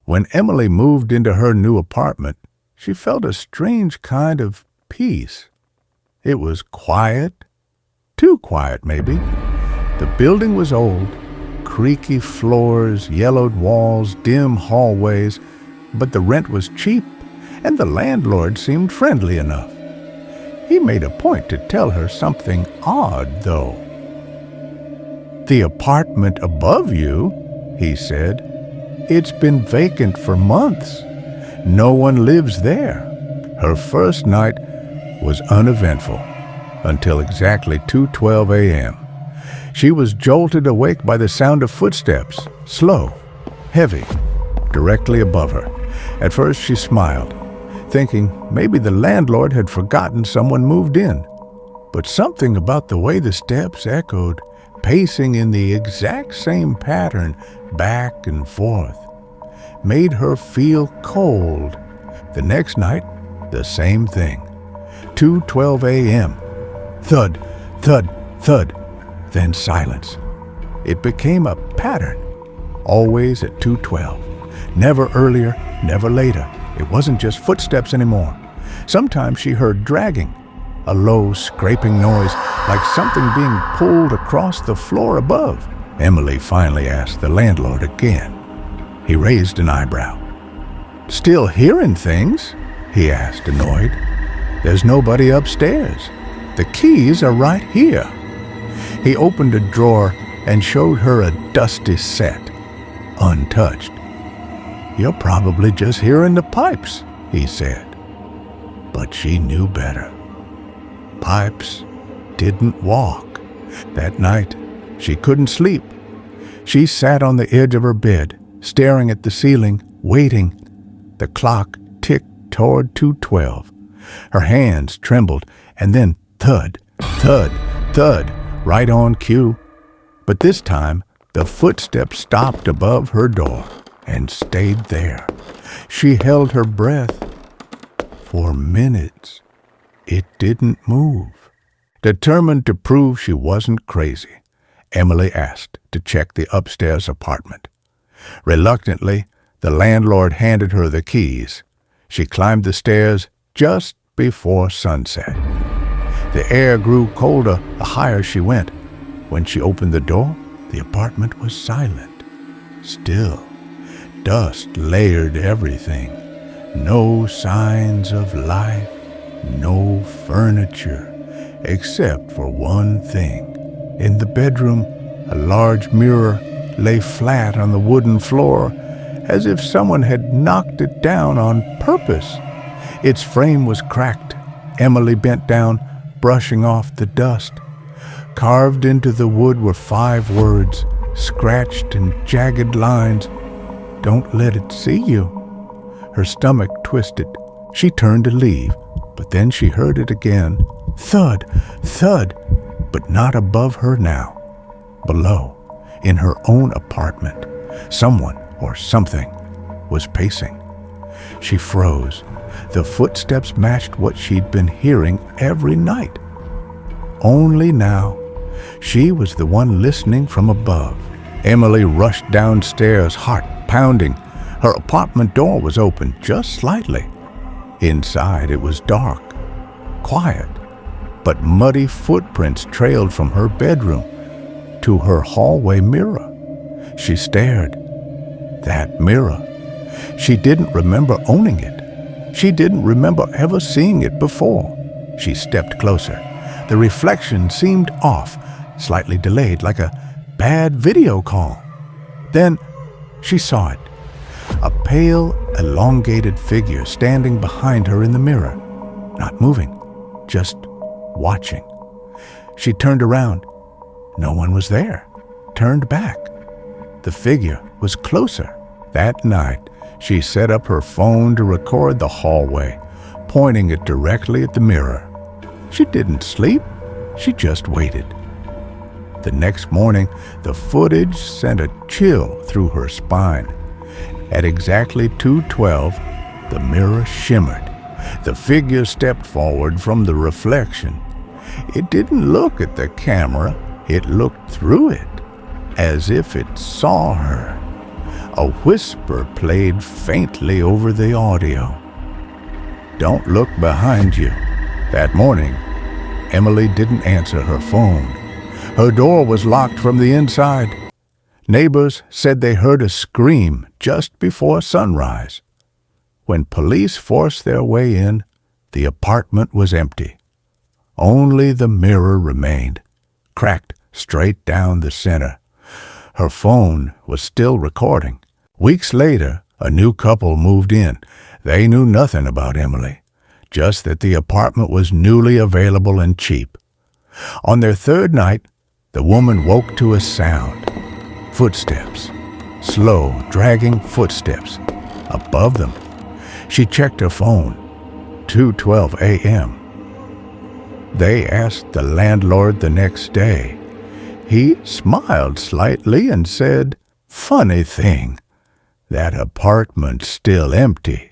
When Emily moved into her new apartment, she felt a strange kind of peace. It was quiet, too quiet maybe. The building was old, creaky floors, yellowed walls, dim hallways, but the rent was cheap, and the landlord seemed friendly enough. He made a point to tell her something odd, though. "The apartment above you," he said, "it's been vacant for months. No one lives there." Her first night was uneventful until exactly 2:12 a.m. She was jolted awake by the sound of footsteps, slow, heavy, directly above her. At first she smiled, thinking maybe the landlord had forgotten someone moved in. But something about the way the steps echoed, pacing in the exact same pattern back and forth, made her feel cold. The next night, the same thing. 2:12 a.m. Thud, thud, thud, then silence. It became a pattern, always at 2:12. Never earlier, never later. It wasn't just footsteps anymore. Sometimes she heard dragging, a low scraping noise like something being pulled across the floor above. Emily finally asked the landlord again. He raised an eyebrow. "Still hearing things?" he asked, annoyed. "There's nobody upstairs. The keys are right here." He opened a drawer and showed her a dusty set, untouched. "You're probably just hearing the pipes," he said. But she knew better. Pipes didn't walk. That night, she couldn't sleep. She sat on the edge of her bed, staring at the ceiling, waiting. The clock ticked toward 2:12. Her hands trembled, and then thud, thud, thud, right on cue. But this time, the footsteps stopped above her door and stayed there. She held her breath. For minutes, it didn't move. Determined to prove she wasn't crazy, Emily asked to check the upstairs apartment. Reluctantly, the landlord handed her the keys. She climbed the stairs just before sunset. The air grew colder the higher she went. When she opened the door, the apartment was silent, still. Dust layered everything. No signs of life, no furniture, except for one thing. In the bedroom, a large mirror lay flat on the wooden floor, as if someone had knocked it down on purpose. Its frame was cracked. Emily bent down, brushing off the dust. Carved into the wood were 5 words, scratched in jagged lines. "Don't let it see you." Her stomach twisted. She turned to leave, but then she heard it again. Thud, thud, but not above her now. Below, in her own apartment, someone or something was pacing. She froze. The footsteps matched what she'd been hearing every night. Only now, she was the one listening from above. Emily rushed downstairs, heart pounding. Her apartment door was open just slightly. Inside it was dark, quiet, but muddy footprints trailed from her bedroom to her hallway mirror. She stared. That mirror. She didn't remember owning it. She didn't remember ever seeing it before. She stepped closer. The reflection seemed off, slightly delayed, like a bad video call. Then she saw it. A pale, elongated figure standing behind her in the mirror, not moving, just watching. She turned around. No one was there. Turned back. The figure was closer. That night, she set up her phone to record the hallway, pointing it directly at the mirror. She didn't sleep. She just waited. The next morning, the footage sent a chill through her spine. At exactly 2:12, the mirror shimmered. The figure stepped forward from the reflection. It didn't look at the camera. It looked through it, as if it saw her. A whisper played faintly over the audio. "Don't look behind you." That morning, Emily didn't answer her phone. Her door was locked from the inside. Neighbors said they heard a scream just before sunrise. When police forced their way in, the apartment was empty. Only the mirror remained, cracked straight down the center. Her phone was still recording. Weeks later, a new couple moved in. They knew nothing about Emily, just that the apartment was newly available and cheap. On their third night, the woman woke to a sound. Footsteps. Slow, dragging footsteps. Above them. She checked her phone. 2:12 a.m. They asked the landlord the next day. He smiled slightly and said, "Funny thing, that apartment's still empty."